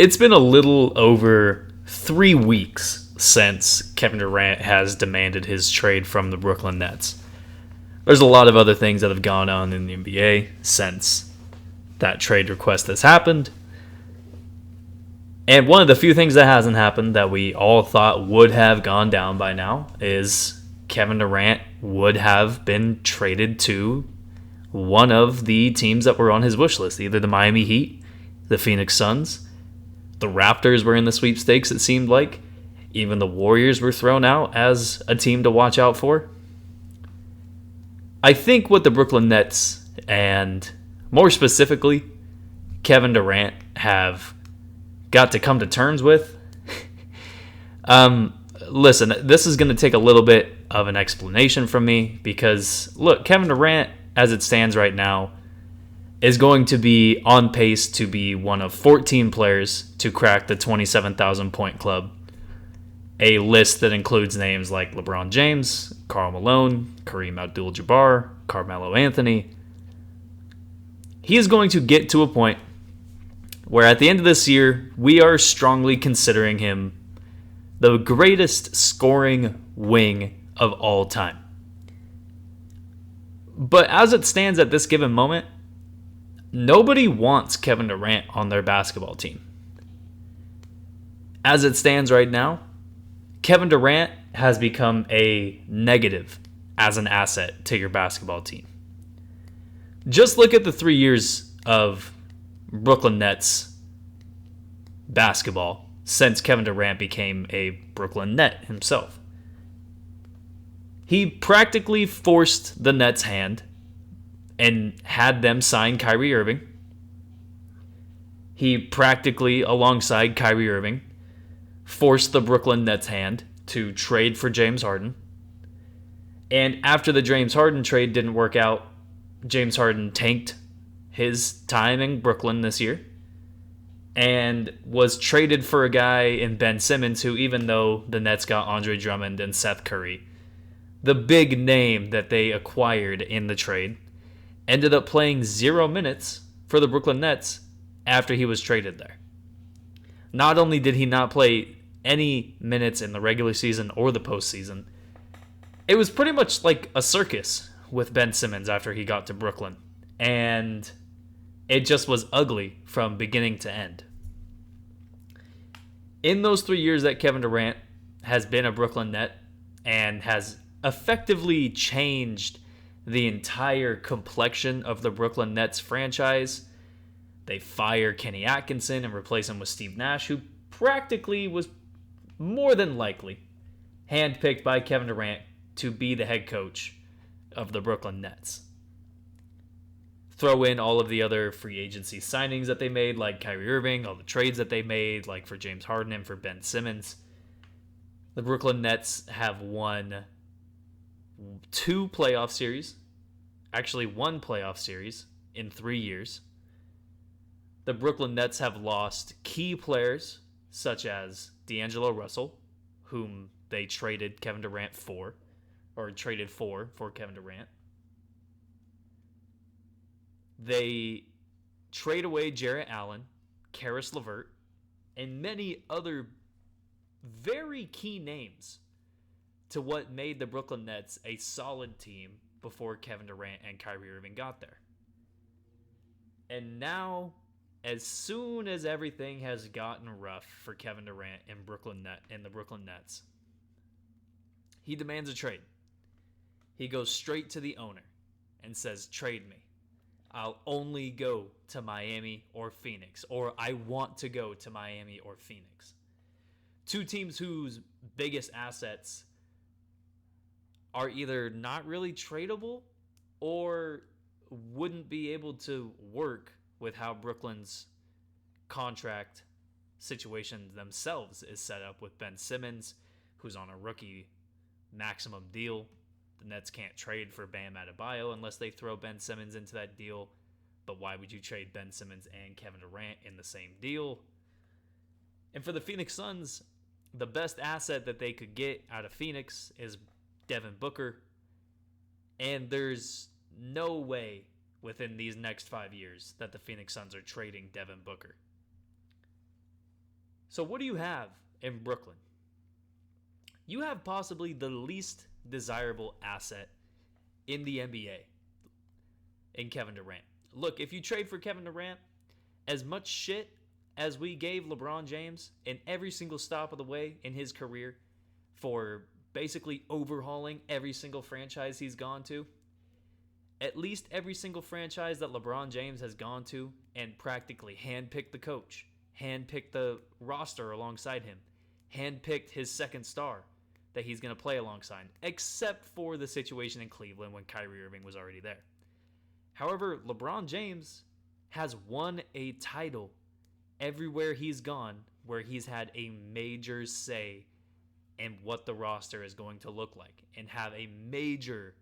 It's been a little over 3 weeks since Kevin Durant has demanded his trade from the Brooklyn Nets. There's a lot of other things that have gone on in the NBA since that trade request has happened. And one of the few things that hasn't happened that we all thought would have gone down by now is Kevin Durant would have been traded to one of the teams that were on his wish list, either the Miami Heat, the Phoenix Suns. The Raptors were in the sweepstakes, it seemed like. Even the Warriors were thrown out as a team to watch out for. I think what the Brooklyn Nets, and more specifically, Kevin Durant, have got to come to terms with. Listen, this is going to take a little bit of an explanation from me because, look, Kevin Durant, as it stands right now, is going to be on pace to be one of 14 players to crack the 27,000 point club. A list that includes names like LeBron James, Karl Malone, Kareem Abdul-Jabbar, Carmelo Anthony. He is going to get to a point where at the end of this year, we are strongly considering him the greatest scoring wing of all time. But as it stands at this given moment, nobody wants Kevin Durant on their basketball team. As it stands right now, Kevin Durant has become a negative as an asset to your basketball team. Just look at the 3 years of Brooklyn Nets basketball since Kevin Durant became a Brooklyn Net himself. He practically forced the Nets' hand and had them sign Kyrie Irving. He practically, alongside Kyrie Irving, forced the Brooklyn Nets' hand to trade for James Harden. And after the James Harden trade didn't work out, James Harden tanked his time in Brooklyn this year and was traded for a guy in Ben Simmons who, even though the Nets got Andre Drummond and Seth Curry, the big name that they acquired in the trade, ended up playing 0 minutes for the Brooklyn Nets after he was traded there. Not only did he not play any minutes in the regular season or the postseason, it was pretty much like a circus with Ben Simmons after he got to Brooklyn. And it just was ugly from beginning to end. In those 3 years that Kevin Durant has been a Brooklyn Net and has effectively changed the entire complexion of the Brooklyn Nets franchise, they fire Kenny Atkinson and replace him with Steve Nash, who practically was more than likely handpicked by Kevin Durant to be the head coach of the Brooklyn Nets. Throw in all of the other free agency signings that they made, like Kyrie Irving, all the trades that they made, like for James Harden and for Ben Simmons. The Brooklyn Nets have won 2 playoff series, actually 1 playoff series in 3 years. The Brooklyn Nets have lost key players such as D'Angelo Russell, whom they traded Kevin Durant for, or traded for Kevin Durant. They trade away Jarrett Allen, Karis LeVert, and many other very key names to what made the Brooklyn Nets a solid team before Kevin Durant and Kyrie Irving got there. And now, as soon as everything has gotten rough for Kevin Durant in the Brooklyn Nets, he demands a trade. He goes straight to the owner and says, "Trade me. I'll only go to Miami or Phoenix," or "I want to go to Miami or Phoenix." 2 teams whose biggest assets are either not really tradable or wouldn't be able to work with how Brooklyn's contract situation themselves is set up with Ben Simmons, who's on a rookie maximum deal. The Nets can't trade for Bam Adebayo unless they throw Ben Simmons into that deal. But why would you trade Ben Simmons and Kevin Durant in the same deal? And for the Phoenix Suns, the best asset that they could get out of Phoenix is Devin Booker. And there's no way within these next 5 years that the Phoenix Suns are trading Devin Booker. So, what do you have in Brooklyn? You have possibly the least desirable asset in the NBA in Kevin Durant. Look, if you trade for Kevin Durant, as much shit as we gave LeBron James in every single stop of the way in his career for basically overhauling every single franchise he's gone to, at least every single franchise that LeBron James has gone to and practically handpicked the coach, handpicked the roster alongside him, handpicked his second star that he's going to play alongside, except for the situation in Cleveland when Kyrie Irving was already there. However, LeBron James has won a title everywhere he's gone where he's had a major say in what the roster is going to look like and have a major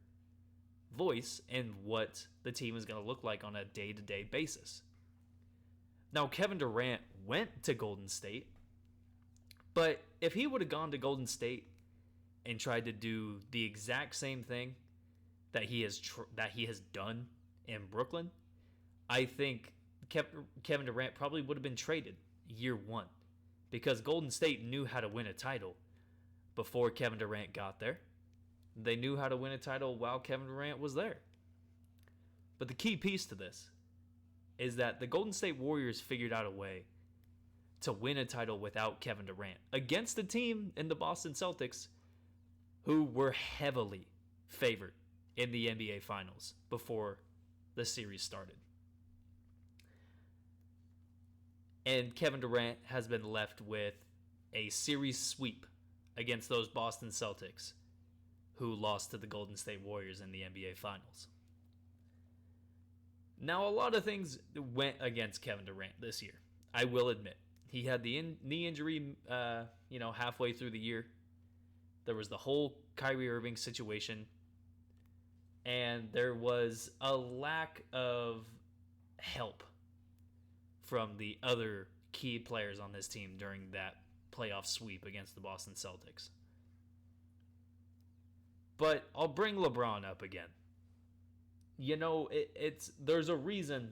voice in what the team is going to look like on a day-to-day basis. Now, Kevin Durant went to Golden State, but if he would have gone to Golden State and tried to do the exact same thing that he has done in Brooklyn, I think Kevin Durant probably would have been traded year one because Golden State knew how to win a title before Kevin Durant got there. They knew how to win a title while Kevin Durant was there. But the key piece to this is that the Golden State Warriors figured out a way to win a title without Kevin Durant against a team in the Boston Celtics who were heavily favored in the NBA Finals before the series started. And Kevin Durant has been left with a series sweep against those Boston Celtics who lost to the Golden State Warriors in the NBA Finals. Now, a lot of things went against Kevin Durant this year. I will admit. He had the knee injury, halfway through the year. There was the whole Kyrie Irving situation. And there was a lack of help from the other key players on this team during that playoff sweep against the Boston Celtics. But I'll bring LeBron up again. There's a reason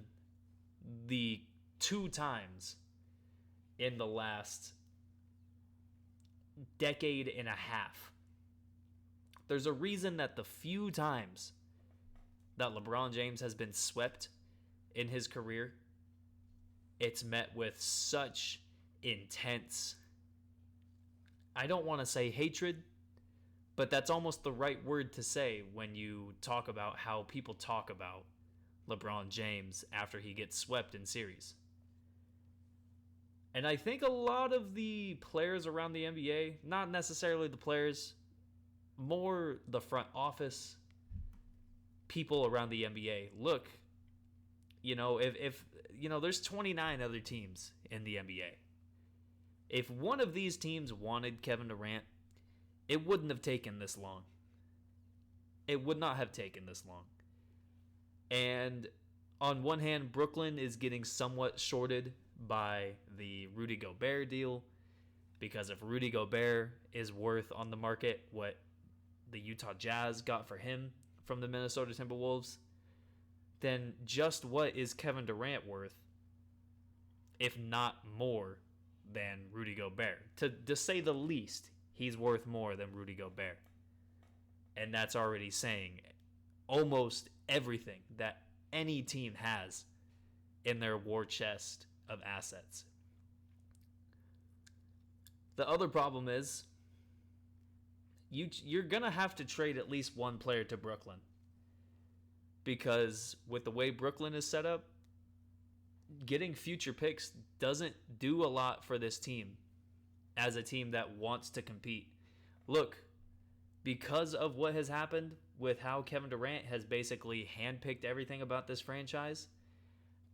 the 2 times in the last decade and a half, there's a reason that the few times that LeBron James has been swept in his career, it's met with such intense, I don't want to say hatred, but that's almost the right word to say when you talk about how people talk about LeBron James after he gets swept in series. And I think a lot of the players around the NBA, not necessarily the players, more the front office, people around the NBA, look, if there's 29 other teams in the NBA. If one of these teams wanted Kevin Durant, it wouldn't have taken this long. It would not have taken this long. And on one hand, Brooklyn is getting somewhat shorted by the Rudy Gobert deal, because if Rudy Gobert is worth on the market what the Utah Jazz got for him from the Minnesota Timberwolves, then just what is Kevin Durant worth, if not more than Rudy Gobert? To say the least, he's worth more than Rudy Gobert. And that's already saying almost everything that any team has in their war chest of assets. The other problem is you're going to have to trade at least one player to Brooklyn. Because with the way Brooklyn is set up, getting future picks doesn't do a lot for this team as a team that wants to compete. Look, because of what has happened with how Kevin Durant has basically handpicked everything about this franchise,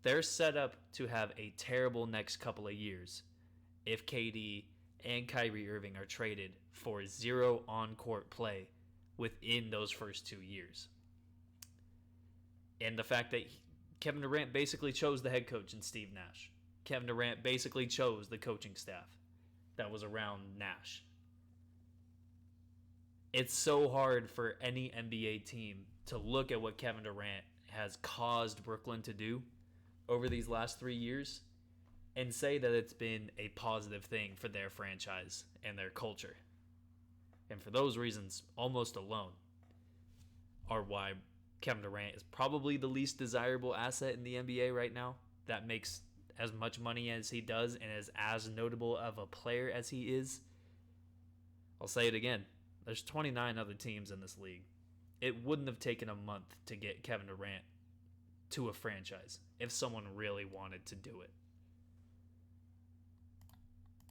they're set up to have a terrible next couple of years if KD and Kyrie Irving are traded for 0 on-court play within those first 2 years. And the fact that Kevin Durant basically chose the head coach in Steve Nash. Kevin Durant basically chose the coaching staff that was around Nash. It's so hard for any NBA team to look at what Kevin Durant has caused Brooklyn to do over these last 3 years and say that it's been a positive thing for their franchise and their culture. And for those reasons, almost alone, are why Kevin Durant is probably the least desirable asset in the NBA right now. That makes as much money as he does and is as notable of a player as he is. I'll say it again. There's 29 other teams in this league. It wouldn't have taken a month to get Kevin Durant to a franchise if someone really wanted to do it.